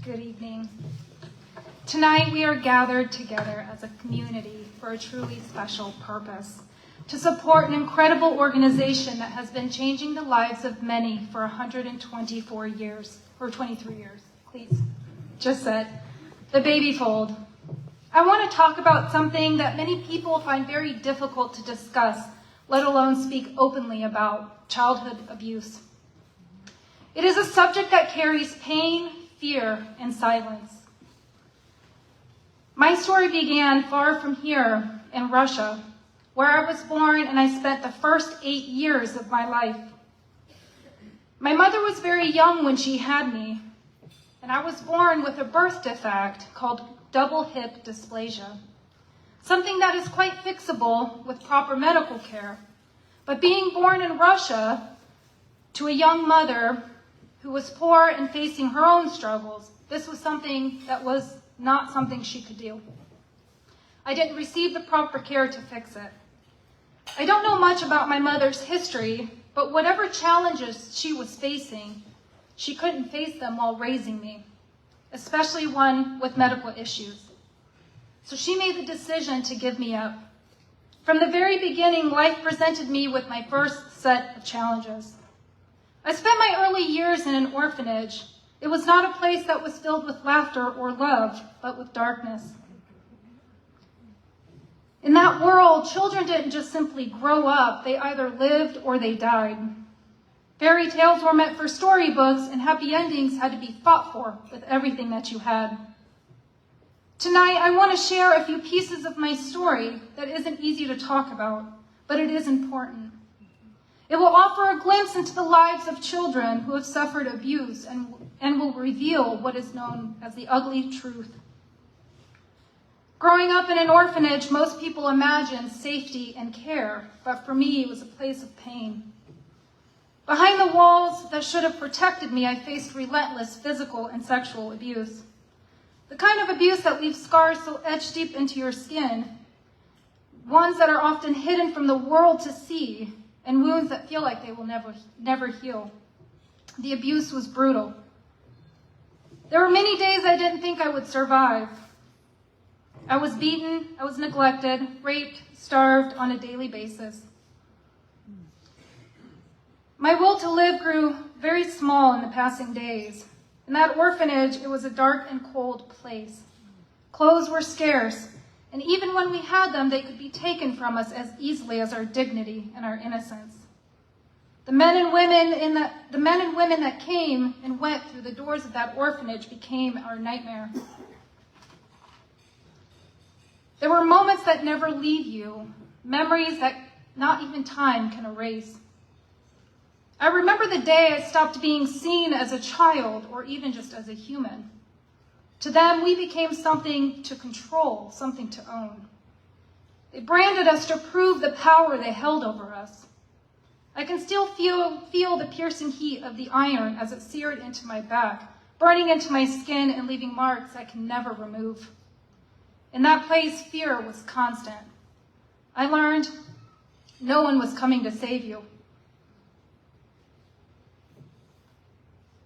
Good evening. Tonight we are gathered together as a community for a truly special purpose, to support an incredible organization that has been changing the lives of many for 124 years, or 23 years, please, just said, the Babyfold. I want to talk about something that many people find very difficult to discuss, let alone speak openly about: childhood abuse. It is a subject that carries pain, fear, and silence. My story began far from here in Russia, where I was born and I spent the first 8 years of my life. My mother was very young when she had me, and I was born with a birth defect called double hip dysplasia, something that is quite fixable with proper medical care. But being born in Russia to a young mother who was poor and facing her own struggles, this was something that was not something she could do. I didn't receive the proper care to fix it. I don't know much about my mother's history, but whatever challenges she was facing, she couldn't face them while raising me, especially one with medical issues. So she made the decision to give me up. From the very beginning, life presented me with my first set of challenges. I spent my early years in an orphanage. It was not a place that was filled with laughter or love, but with darkness. In that world, children didn't just simply grow up, they either lived or they died. Fairy tales were meant for storybooks, and happy endings had to be fought for with everything that you had. Tonight, I want to share a few pieces of my story that isn't easy to talk about, but it is important. It will offer a glimpse into the lives of children who have suffered abuse and will reveal what is known as the ugly truth. Growing up in an orphanage, most people imagine safety and care, but for me, it was a place of pain. Behind the walls that should have protected me, I faced relentless physical and sexual abuse. The kind of abuse that leaves scars so etched deep into your skin, ones that are often hidden from the world to see, and wounds that feel like they will never heal. The abuse was brutal. There were many days I didn't think I would survive. I was beaten, I was neglected, raped, starved on a daily basis. My will to live grew very small in the passing days. In that orphanage, it was a dark and cold place. Clothes were scarce, and even when we had them, they could be taken from us as easily as our dignity and our innocence. The men and women that came and went through the doors of that orphanage became our nightmare. There were moments that never leave you, memories that not even time can erase. I remember the day I stopped being seen as a child or even just as a human. To them, we became something to control, something to own. They branded us to prove the power they held over us. I can still feel the piercing heat of the iron as it seared into my back, burning into my skin and leaving marks I can never remove. In that place, fear was constant. I learned no one was coming to save you.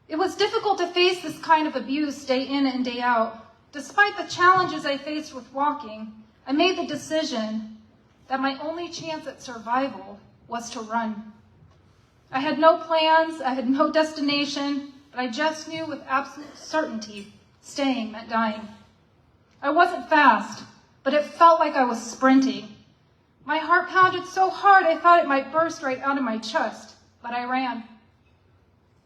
It was difficult to face this kind of abuse day in and day out. Despite the challenges I faced with walking, I made the decision that my only chance at survival was to run. I had no plans, I had no destination, but I just knew with absolute certainty staying meant dying. I wasn't fast, but it felt like I was sprinting. My heart pounded so hard I thought it might burst right out of my chest, but I ran.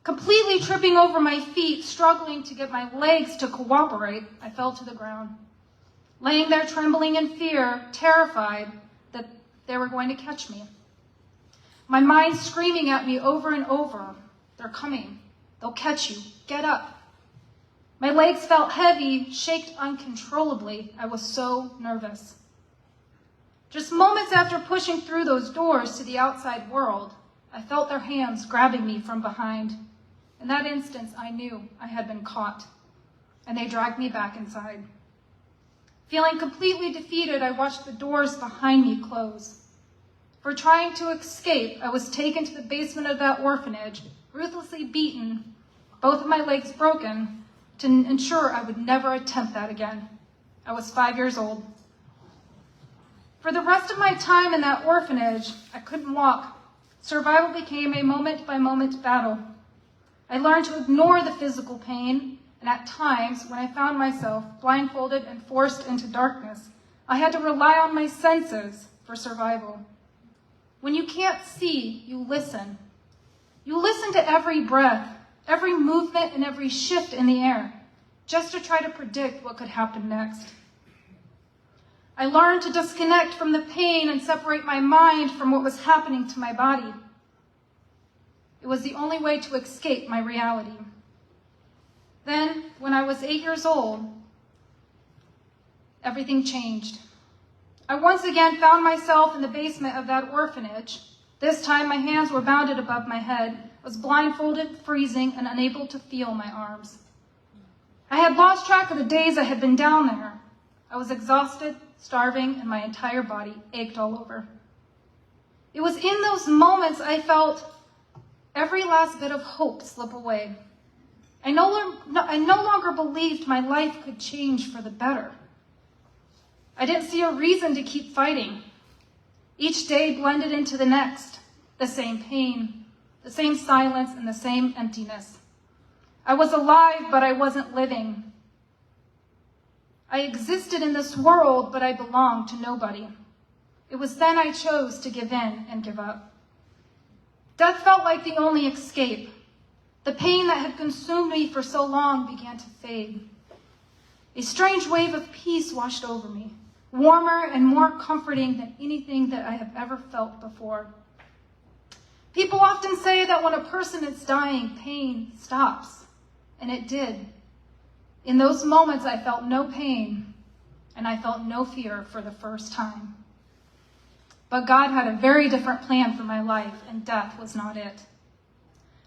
Completely tripping over my feet, struggling to get my legs to cooperate, I fell to the ground. Laying there trembling in fear, terrified that they were going to catch me. My mind screaming at me over and over, "They're coming. They'll catch you. Get up." My legs felt heavy, shaken uncontrollably. I was so nervous. Just moments after pushing through those doors to the outside world, I felt their hands grabbing me from behind. In that instant, I knew I had been caught, and they dragged me back inside. Feeling completely defeated, I watched the doors behind me close. For trying to escape, I was taken to the basement of that orphanage, ruthlessly beaten, both of my legs broken, to ensure I would never attempt that again. I was 5 years old. For the rest of my time in that orphanage, I couldn't walk. Survival became a moment-by-moment battle. I learned to ignore the physical pain, and at times, when I found myself blindfolded and forced into darkness, I had to rely on my senses for survival. When you can't see, you listen. You listen to every breath, every movement, and every shift in the air, just to try to predict what could happen next. I learned to disconnect from the pain and separate my mind from what was happening to my body. It was the only way to escape my reality. Then, when I was 8 years old, everything changed. I once again found myself in the basement of that orphanage. This time, my hands were bounded above my head. I was blindfolded, freezing, and unable to feel my arms. I had lost track of the days I had been down there. I was exhausted, starving, and my entire body ached all over. It was in those moments I felt every last bit of hope slip away. I no longer believed my life could change for the better. I didn't see a reason to keep fighting. Each day blended into the next, the same pain, the same silence, and the same emptiness. I was alive, but I wasn't living. I existed in this world, but I belonged to nobody. It was then I chose to give in and give up. Death felt like the only escape. The pain that had consumed me for so long began to fade. A strange wave of peace washed over me, warmer and more comforting than anything that I have ever felt before. People often say that when a person is dying, pain stops, and it did. In those moments, I felt no pain, and I felt no fear for the first time. But God had a very different plan for my life, and death was not it.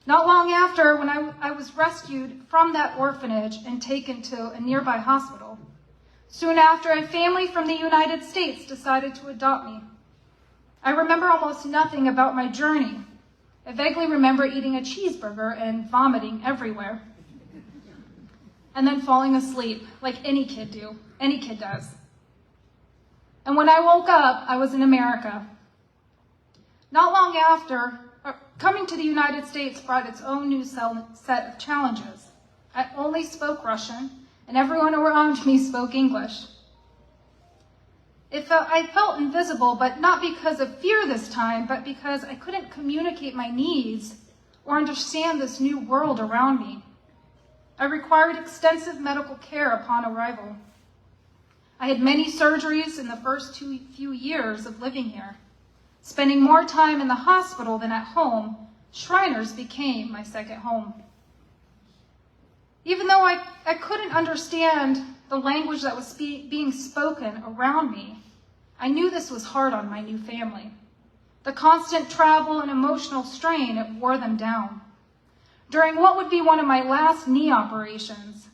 Not long after, when I was rescued from that orphanage and taken to a nearby hospital, soon after, a family from the United States decided to adopt me. I remember almost nothing about my journey. I vaguely remember eating a cheeseburger and vomiting everywhere, and then falling asleep like any kid does. And when I woke up, I was in America. Not long after, coming to the United States brought its own new set of challenges. I only spoke Russian, and everyone around me spoke English. I felt invisible, but not because of fear this time, but because I couldn't communicate my needs or understand this new world around me. I required extensive medical care upon arrival. I had many surgeries in the first few years of living here. Spending more time in the hospital than at home, Shriners became my second home. Even though I couldn't understand the language that was being spoken around me, I knew this was hard on my new family. The constant travel and emotional strain, it wore them down. During what would be one of my last knee operations,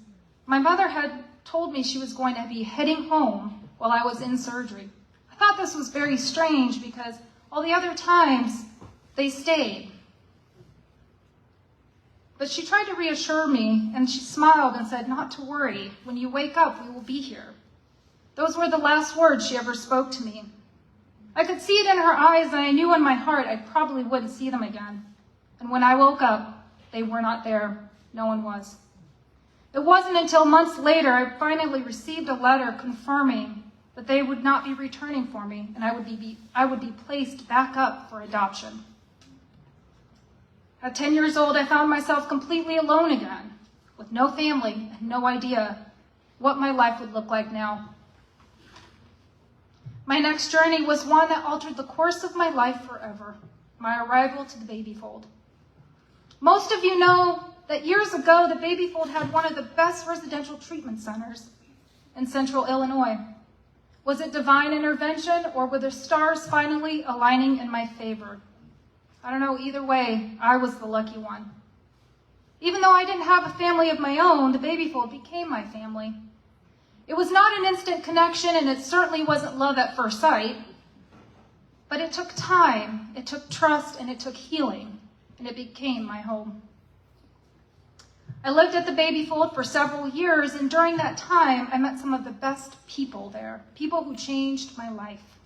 my mother had told me she was going to be heading home while I was in surgery. I thought this was very strange because all the other times they stayed. But she tried to reassure me, and she smiled and said, "Not to worry. When you wake up, we will be here." Those were the last words she ever spoke to me. I could see it in her eyes, and I knew in my heart I probably wouldn't see them again. And when I woke up, they were not there. No one was. It wasn't until months later I finally received a letter confirming that they would not be returning for me, and I would be placed back up for adoption. At 10 years old, I found myself completely alone again, with no family and no idea what my life would look like now. My next journey was one that altered the course of my life forever, my arrival to the Babyfold. Most of you know that years ago, the Babyfold had one of the best residential treatment centers in central Illinois. Was it divine intervention, or were the stars finally aligning in my favor? I don't know, either way, I was the lucky one. Even though I didn't have a family of my own, the Babyfold became my family. It was not an instant connection, and it certainly wasn't love at first sight, but it took time, it took trust, and it took healing, and it became my home. I lived at the Babyfold for several years, and during that time, I met some of the best people there, people who changed my life.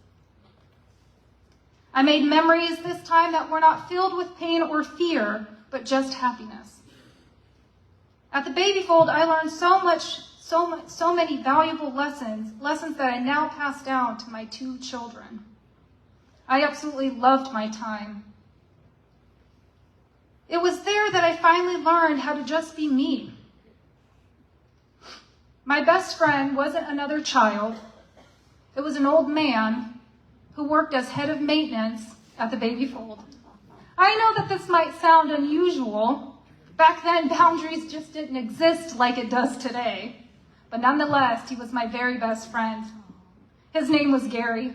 I made memories this time that were not filled with pain or fear, but just happiness. At the Babyfold, I learned so many valuable lessons that I now pass down to my 2 children. I absolutely loved my time. It was there that I finally learned how to just be me. My best friend wasn't another child. It was an old man who worked as head of maintenance at the Babyfold. I know that this might sound unusual. Back then, boundaries just didn't exist like it does today. But nonetheless, he was my very best friend. His name was Gary.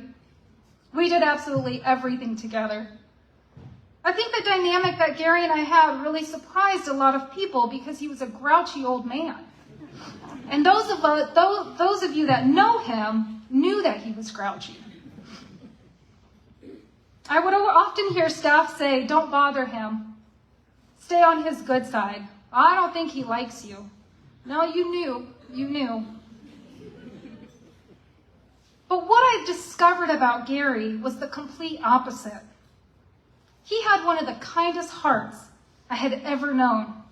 We did absolutely everything together. I think the dynamic that Gary and I had really surprised a lot of people because he was a grouchy old man. And those of you that know him knew that he was grouchy. I would often hear staff say, "Don't bother him. Stay on his good side. I don't think he likes you." No, you knew. But what I discovered about Gary was the complete opposite. He had one of the kindest hearts I had ever known,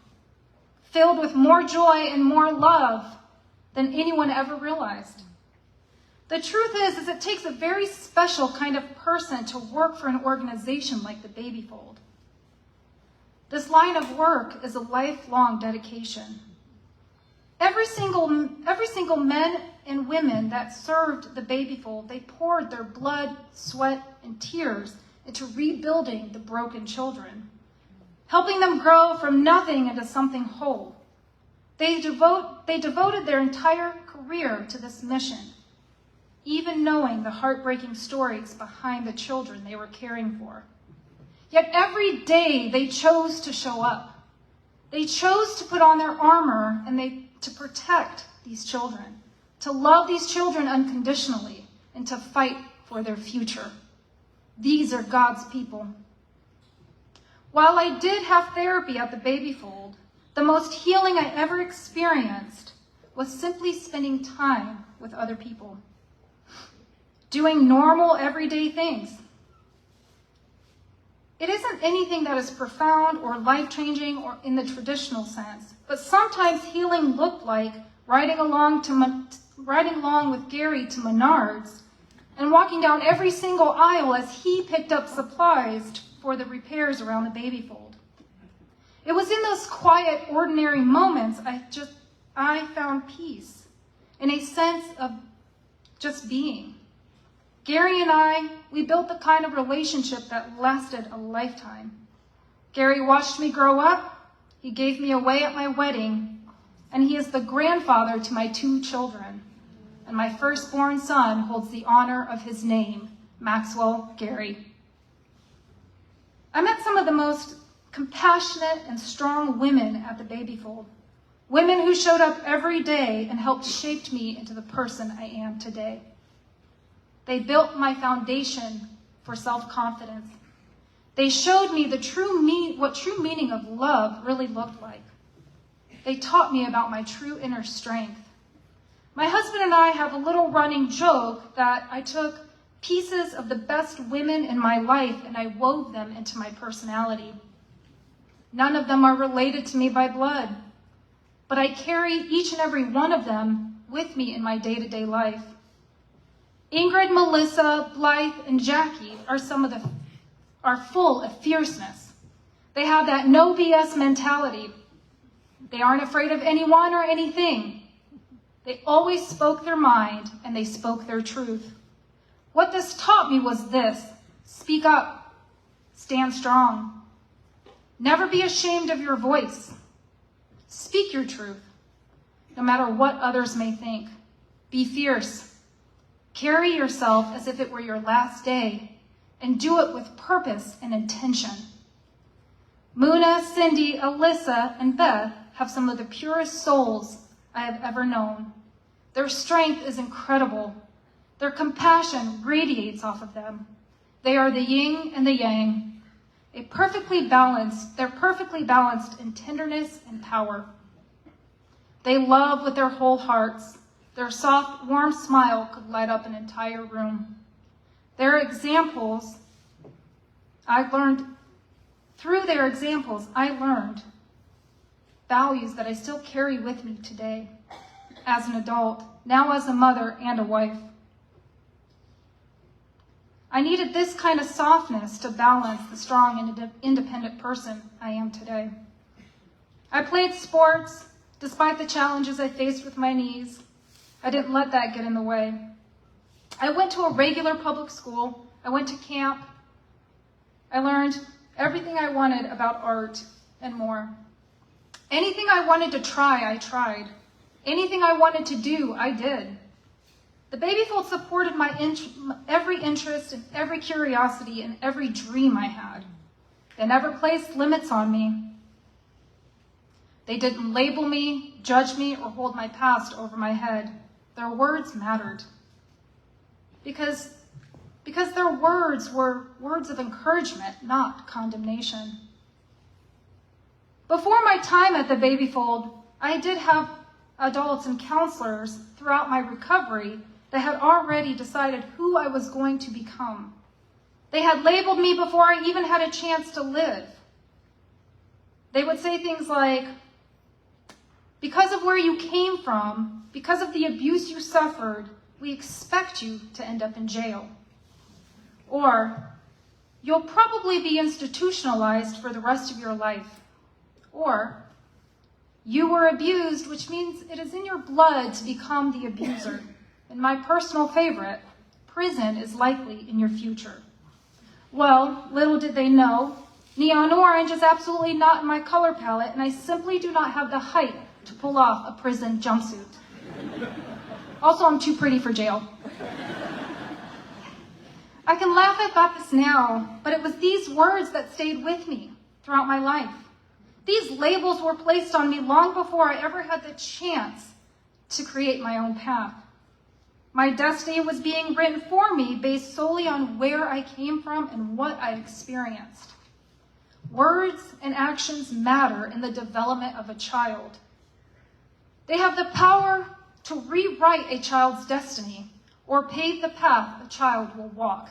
filled with more joy and more love than anyone ever realized. The truth is it takes a very special kind of person to work for an organization like the Babyfold. This line of work is a lifelong dedication. Every single men and women that served the Babyfold, they poured their blood, sweat, and tears into rebuilding the broken children, helping them grow from nothing into something whole. They devoted their entire career to this mission, even knowing the heartbreaking stories behind the children they were caring for. Yet every day they chose to show up. They chose to put on their armor and to protect these children, to love these children unconditionally, and to fight for their future. These are God's people. While I did have therapy at the Babyfold, the most healing I ever experienced was simply spending time with other people, doing normal, everyday things. It isn't anything that is profound or life-changing or in the traditional sense, but sometimes healing looked like riding along with Gary to Menards and walking down every single aisle as he picked up supplies for the repairs around the Babyfold. It was in those quiet, ordinary moments I found peace, in a sense of just being. Gary and we built the kind of relationship that lasted a lifetime. Gary watched me grow up, he gave me away at my wedding, and he is the grandfather to my 2 children. And my firstborn son holds the honor of his name, Maxwell Gary. I met some of the most compassionate and strong women at the Babyfold, women who showed up every day and helped shape me into the person I am today. They built my foundation for self-confidence. They showed me what true meaning of love really looked like. They taught me about my true inner strength. My husband and I have a little running joke that I took pieces of the best women in my life and I wove them into my personality. None of them are related to me by blood, but I carry each and every one of them with me in my day-to-day life. Ingrid, Melissa, Blythe, and Jackie are full of fierceness. They have that no BS mentality. They aren't afraid of anyone or anything. They always spoke their mind and they spoke their truth. What this taught me was this: speak up, stand strong. Never be ashamed of your voice. Speak your truth, no matter what others may think. Be fierce. Carry yourself as if it were your last day, and do it with purpose and intention. Muna, Cindy, Alyssa, and Beth have some of the purest souls I have ever known. Their strength is incredible. Their compassion radiates off of them. They are the yin and the yang. They're perfectly balanced in tenderness and power. They love with their whole hearts. Their soft, warm smile could light up an entire room. Their examples, through their examples, I learned values that I still carry with me today as an adult, now as a mother and a wife. I needed this kind of softness to balance the strong and independent person I am today. I played sports despite the challenges I faced with my knees. I didn't let that get in the way. I went to a regular public school. I went to camp. I learned everything I wanted about art and more. Anything I wanted to try, I tried. Anything I wanted to do, I did. The Babyfold supported my every interest and every curiosity and every dream I had. They never placed limits on me. They didn't label me, judge me, or hold my past over my head. Their words mattered. Because their words were words of encouragement, not condemnation. Before my time at the Babyfold, I did have adults and counselors throughout my recovery that had already decided who I was going to become. They had labeled me before I even had a chance to live. They would say things like, because of where you came from, because of the abuse you suffered, we expect you to end up in jail. Or, you'll probably be institutionalized for the rest of your life. Or, you were abused, which means it is in your blood to become the abuser. And my personal favorite, prison is likely in your future. Well, little did they know, neon orange is absolutely not in my color palette, and I simply do not have the height to pull off a prison jumpsuit. Also, I'm too pretty for jail. I can laugh about this now, but it was these words that stayed with me throughout my life. These labels were placed on me long before I ever had the chance to create my own path. My destiny was being written for me based solely on where I came from and what I experienced. Words and actions matter in the development of a child. They have the power to rewrite a child's destiny or pave the path a child will walk.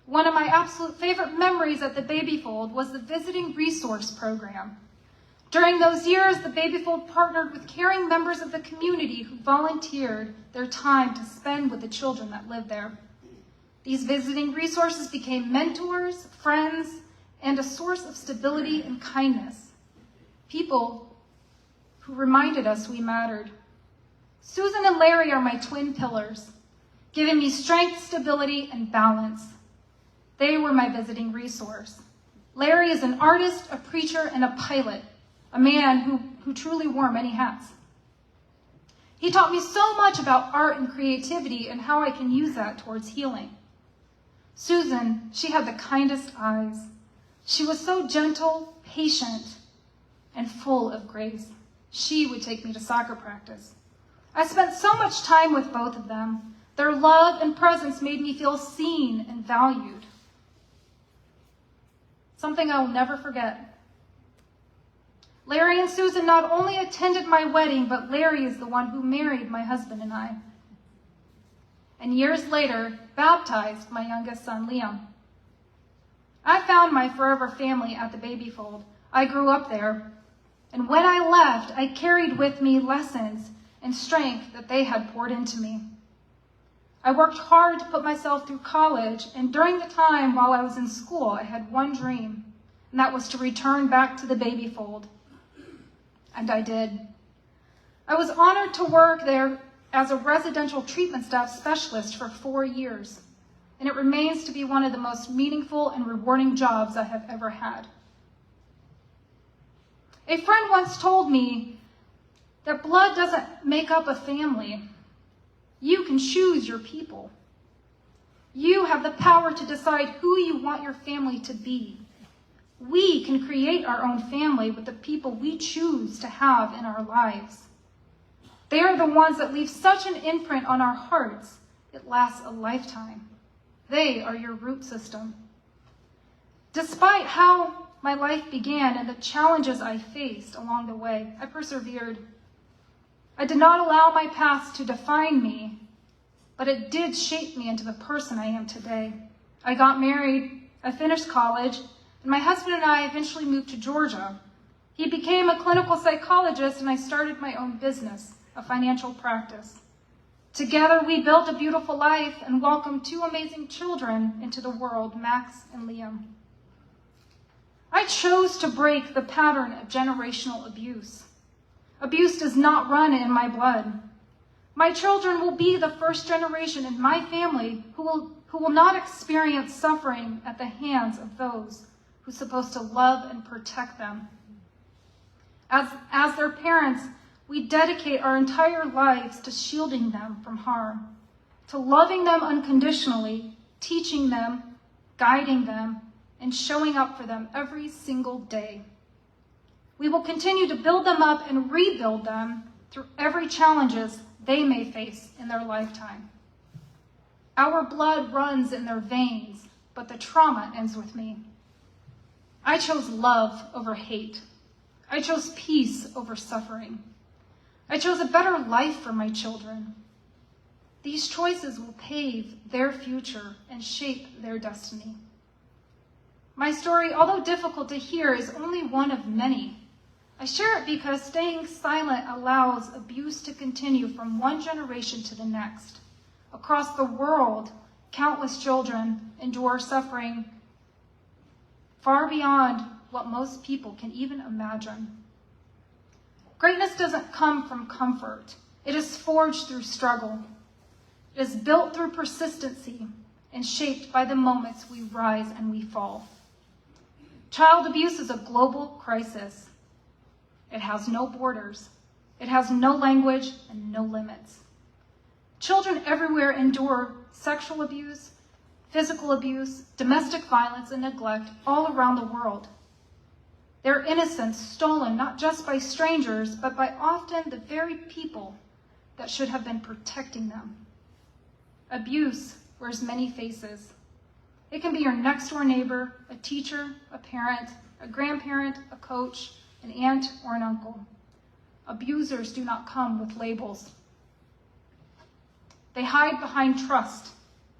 One of my absolute favorite memories at the Babyfold was the Visiting Resource Program. During those years, the Babyfold partnered with caring members of the community who volunteered their time to spend with the children that lived there. These visiting resources became mentors, friends, and a source of stability and kindness. People who reminded us we mattered. Susan and Larry are my twin pillars, giving me strength, stability, and balance. They were my visiting resource. Larry is an artist, a preacher, and a pilot, a man who truly wore many hats. He taught me so much about art and creativity and how I can use that towards healing. Susan, she had the kindest eyes. She was so gentle, patient, and full of grace. She would take me to soccer practice. I spent so much time with both of them. Their love and presence made me feel seen and valued. Something I will never forget. Larry and Susan not only attended my wedding, but Larry is the one who married my husband and I. And years later, baptized my youngest son, Liam. I found my forever family at the Babyfold. I grew up there. And when I left, I carried with me lessons and strength that they had poured into me. I worked hard to put myself through college, and during the time while I was in school, I had one dream, and that was to return back to the Babyfold. And I did. I was honored to work there as a residential treatment staff specialist for 4 years, and it remains to be one of the most meaningful and rewarding jobs I have ever had. A friend once told me that blood doesn't make up a family. You can choose your people. You have the power to decide who you want your family to be. We can create our own family with the people we choose to have in our lives. They are the ones that leave such an imprint on our hearts, it lasts a lifetime. They are your root system. Despite how my life began and the challenges I faced along the way, I persevered. I did not allow my past to define me, but it did shape me into the person I am today. I got married, I finished college, and my husband and I eventually moved to Georgia. He became a clinical psychologist, and I started my own business, a financial practice. Together, we built a beautiful life and welcomed two amazing children into the world, Max and Liam. I chose to break the pattern of generational abuse. Abuse does not run in my blood. My children will be the first generation in my family who will not experience suffering at the hands of those who are supposed to love and protect them. As their parents, we dedicate our entire lives to shielding them from harm, to loving them unconditionally, teaching them, guiding them, and showing up for them every single day. We will continue to build them up and rebuild them through every challenges they may face in their lifetime. Our blood runs in their veins, but the trauma ends with me. I chose love over hate. I chose peace over suffering. I chose a better life for my children. These choices will pave their future and shape their destiny. My story, although difficult to hear, is only one of many. I share it because staying silent allows abuse to continue from one generation to the next. Across the world, countless children endure suffering far beyond what most people can even imagine. Greatness doesn't come from comfort. It is forged through struggle. It is built through persistency and shaped by the moments we rise and we fall. Child abuse is a global crisis. It has no borders. It has no language and no limits. Children everywhere endure sexual abuse, physical abuse, domestic violence, and neglect all around the world. Their innocence stolen not just by strangers, but by often the very people that should have been protecting them. Abuse wears many faces. It can be your next-door neighbor, a teacher, a parent, a grandparent, a coach, an aunt, or an uncle. Abusers do not come with labels. They hide behind trust.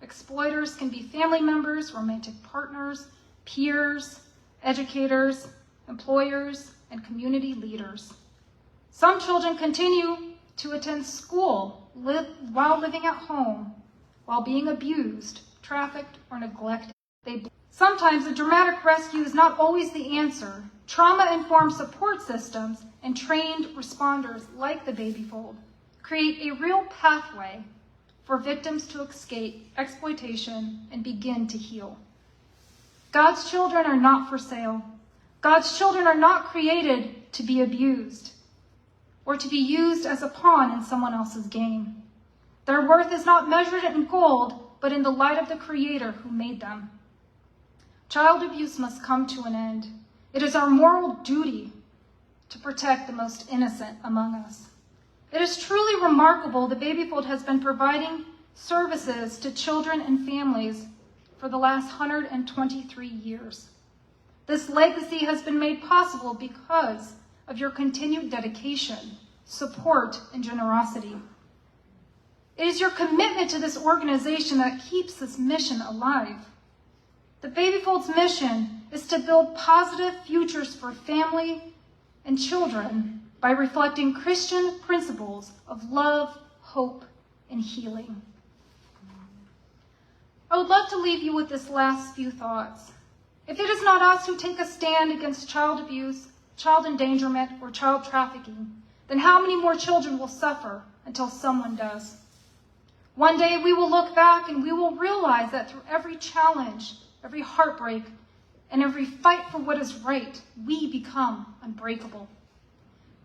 Exploiters can be family members, romantic partners, peers, educators, employers, and community leaders. Some children continue to attend school while living at home, while being abused, trafficked, or neglected. Sometimes a dramatic rescue is not always the answer. Trauma-informed support systems and trained responders like the Babyfold create a real pathway for victims to escape exploitation and begin to heal. God's children are not for sale. God's children are not created to be abused or to be used as a pawn in someone else's game. Their worth is not measured in gold, but in the light of the Creator who made them. Child abuse must come to an end. It is our moral duty to protect the most innocent among us. It is truly remarkable that Babyfold has been providing services to children and families for the last 123 years. This legacy has been made possible because of your continued dedication, support, and generosity. It is your commitment to this organization that keeps this mission alive. The Babyfold's mission is to build positive futures for family and children by reflecting Christian principles of love, hope, and healing. I would love to leave you with this last few thoughts. If it is not us who take a stand against child abuse, child endangerment, or child trafficking, then how many more children will suffer until someone does? One day we will look back and we will realize that through every challenge, every heartbreak, and every fight for what is right, we become unbreakable.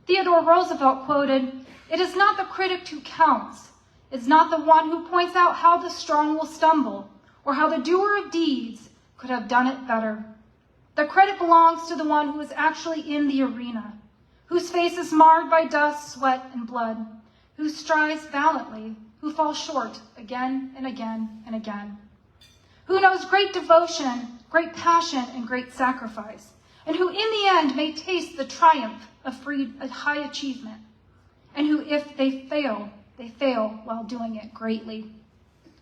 Theodore Roosevelt quoted, "It is not the critic who counts. It's not the one who points out how the strong will stumble or how the doer of deeds could have done it better. The credit belongs to the one who is actually in the arena, whose face is marred by dust, sweat, and blood, who strives valiantly, who falls short again and again and again, who knows great devotion, great passion, and great sacrifice, and who in the end may taste the triumph of high achievement. and who, if they fail while doing it greatly.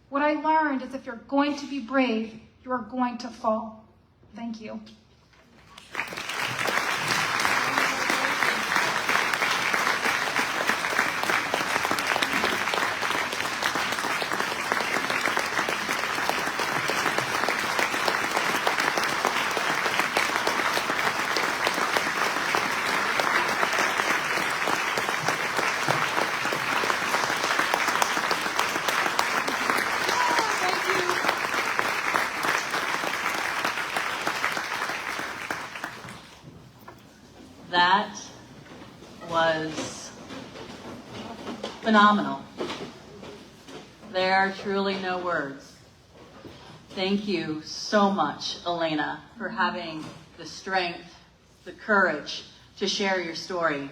What I learned is if you're going to be brave, you are going to fall. Thank you. That was phenomenal. There are truly no words. Thank you so much, Elena, for having the strength, the courage to share your story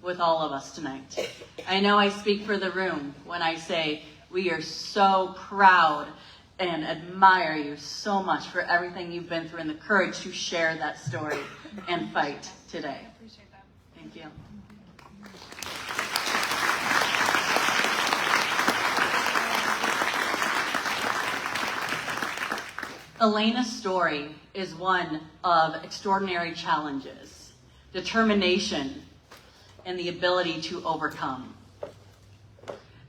with all of us tonight. I know I speak for the room when I say we are so proud and admire you so much for everything you've been through and the courage to share that story and fight today. I appreciate that. Thank you. Elena's story is one of extraordinary challenges, determination, and the ability to overcome,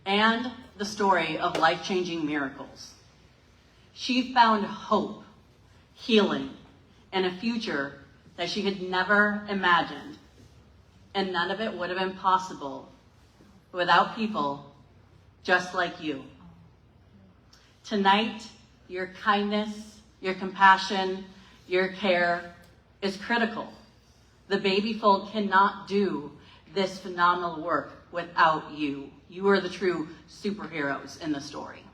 and the story of life-changing miracles. She found hope, healing, and a future that she had never imagined, and none of it would have been possible without people just like you. Tonight, your kindness, your compassion, your care is critical. The Babyfold cannot do this phenomenal work without you. You are the true superheroes in the story.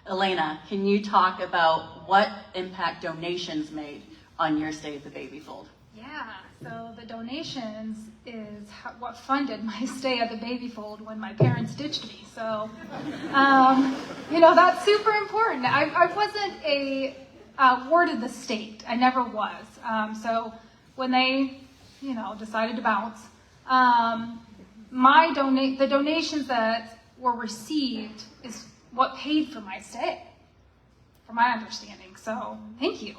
Elena, can you talk about what impact donations made on your stay at the Babyfold? Yeah, so the donations is what funded my stay at the Babyfold when my parents ditched me. So, that's super important. I wasn't awarded the state. I never was. So when they, decided to bounce, the donations that were received is what paid for my stay, from my understanding. So thank you.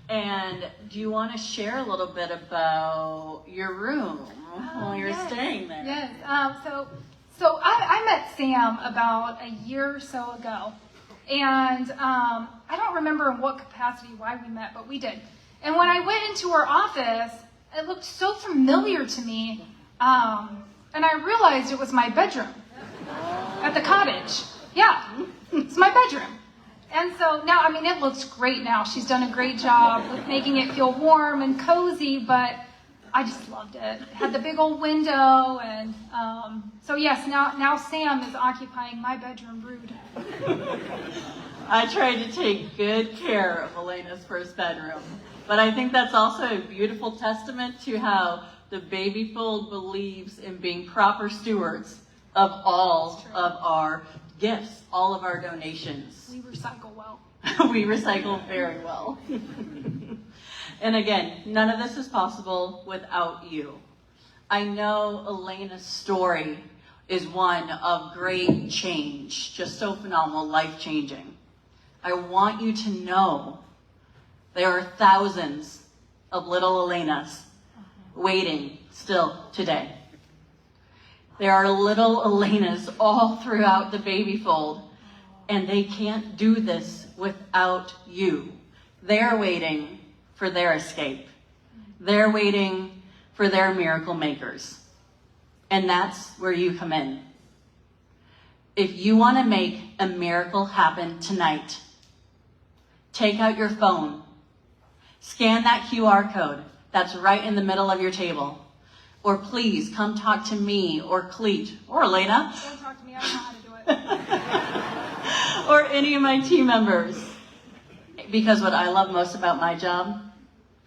And do you want to share a little bit about your room while you're staying there? Yes. So I met Sam about a year or so ago, and I don't remember in what capacity why we met, but we did. And when I went into her office, it looked so familiar to me, and I realized it was my bedroom at the cottage. Yeah, it's my bedroom. And so now, it looks great now. She's done a great job with making it feel warm and cozy, but I just loved it. It had the big old window, and so yes, now Sam is occupying my bedroom brood. I tried to take good care of Elena's first bedroom, but I think that's also a beautiful testament to how the Babyfold believes in being proper stewards of all of our gifts, all of our donations. We recycle well. We recycle very well. And again, none of this is possible without you. I know Elena's story is one of great change, just so phenomenal, life-changing. I want you to know there are thousands of little Elenas waiting still today. There are little Elenas all throughout the Babyfold, and they can't do this without you. They're waiting for their escape. They're waiting for their miracle makers. And that's where you come in. If you want to make a miracle happen tonight, take out your phone, scan that QR code that's right in the middle of your table. Or please come talk to me or Cleet or Elena. Don't talk to me, I don't know how to do it. Or any of my team members. Because what I love most about my job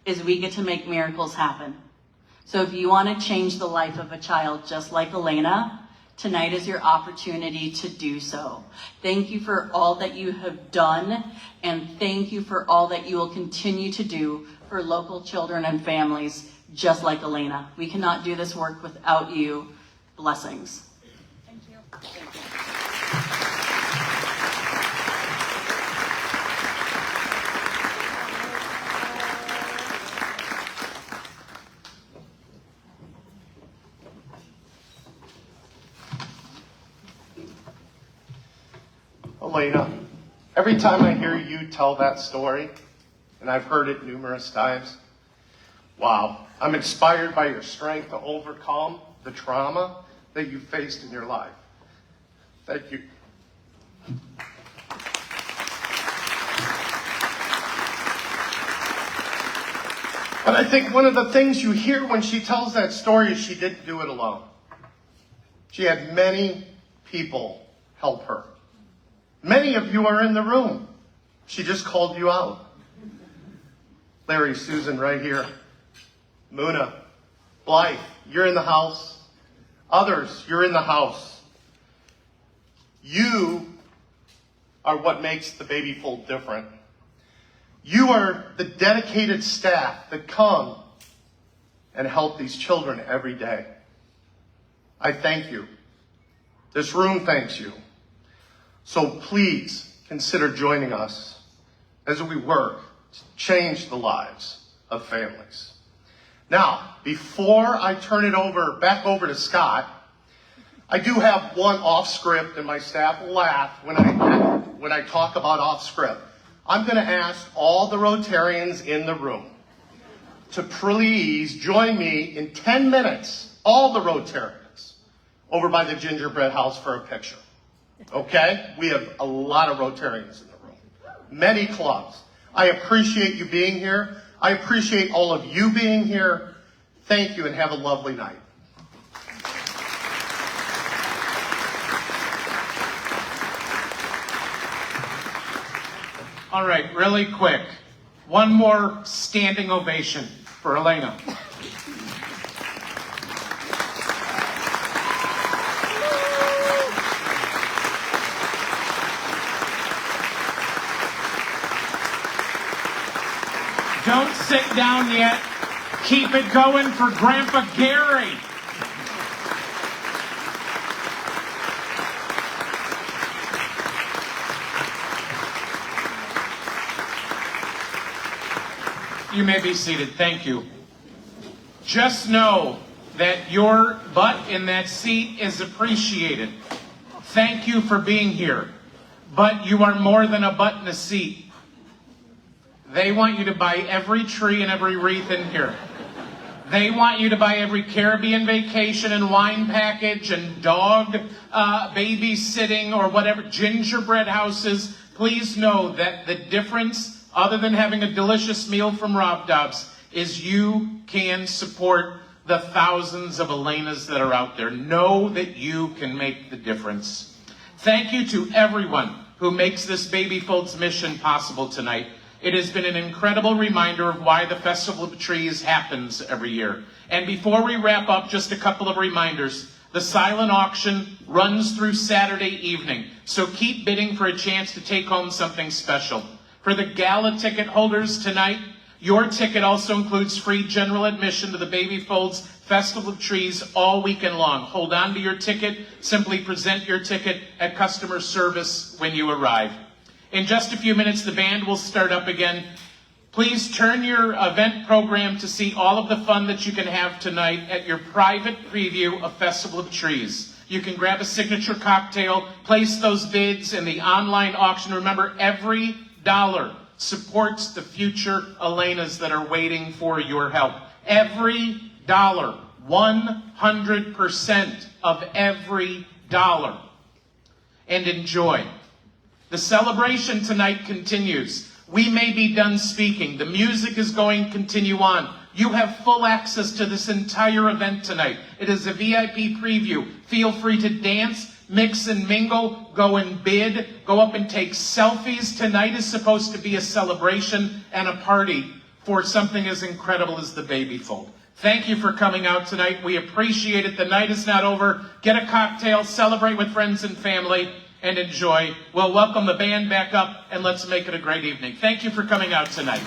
is we get to make miracles happen. So if you want to change the life of a child just like Elena, Tonight is your opportunity to do so. Thank you for all that you have done, and thank you for all that you will continue to do for local children and families just like Elena. We cannot do this work without you. Blessings. Thank you. Thank you. Elena, every time I hear you tell that story, and I've heard it numerous times, wow, I'm inspired by your strength to overcome the trauma that you faced in your life. Thank you. But I think one of the things you hear when she tells that story is she didn't do it alone. She had many people help her. Many of you are in the room. She just called you out. Larry, Susan, right here. Muna, Blythe, you're in the house. Others, you're in the house. You are what makes the Babyfold different. You are the dedicated staff that come and help these children every day. I thank you. This room thanks you. So please consider joining us as we work to change the lives of families. Now, before I turn it back over to Scott, I do have one off script, and my staff will laugh when I talk about off script. I'm going to ask all the Rotarians in the room to please join me in 10 minutes, all the Rotarians, over by the gingerbread house for a picture. Okay? We have a lot of Rotarians in the room. Many clubs. I appreciate you being here. I appreciate all of you being here. Thank you and have a lovely night. All right, really quick. One more standing ovation for Elena. Don't sit down yet. Keep it going for Grandpa Gary. You may be seated. Thank you. Just know that your butt in that seat is appreciated. Thank you for being here. But you are more than a butt in a seat. They want you to buy every tree and every wreath in here. They want you to buy every Caribbean vacation and wine package and dog babysitting or whatever, gingerbread houses. Please know that the difference, other than having a delicious meal from Rob Dobbs, is you can support the thousands of Elenas that are out there. Know that you can make the difference. Thank you to everyone who makes this Babyfold's mission possible tonight. It has been an incredible reminder of why the Festival of Trees happens every year. And before we wrap up, just a couple of reminders. The silent auction runs through Saturday evening, so keep bidding for a chance to take home something special. For the gala ticket holders tonight, your ticket also includes free general admission to the Babyfold's Festival of Trees all weekend long. Hold on to your ticket. Simply present your ticket at customer service when you arrive. In just a few minutes, the band will start up again. Please turn your event program to see all of the fun that you can have tonight at your private preview of Festival of Trees. You can grab a signature cocktail, place those bids in the online auction. Remember, every dollar supports the future Elenas that are waiting for your help. Every dollar, 100% of every dollar. And enjoy. The celebration tonight continues. We may be done speaking. The music is going to continue on. You have full access to this entire event tonight. It is a VIP preview. Feel free to dance, mix and mingle, go and bid, go up and take selfies. Tonight is supposed to be a celebration and a party for something as incredible as the Babyfold. Thank you for coming out tonight. We appreciate it. The night is not over. Get a cocktail, celebrate with friends and family, and enjoy. We'll welcome the band back up, and let's make it a great evening. Thank you for coming out tonight.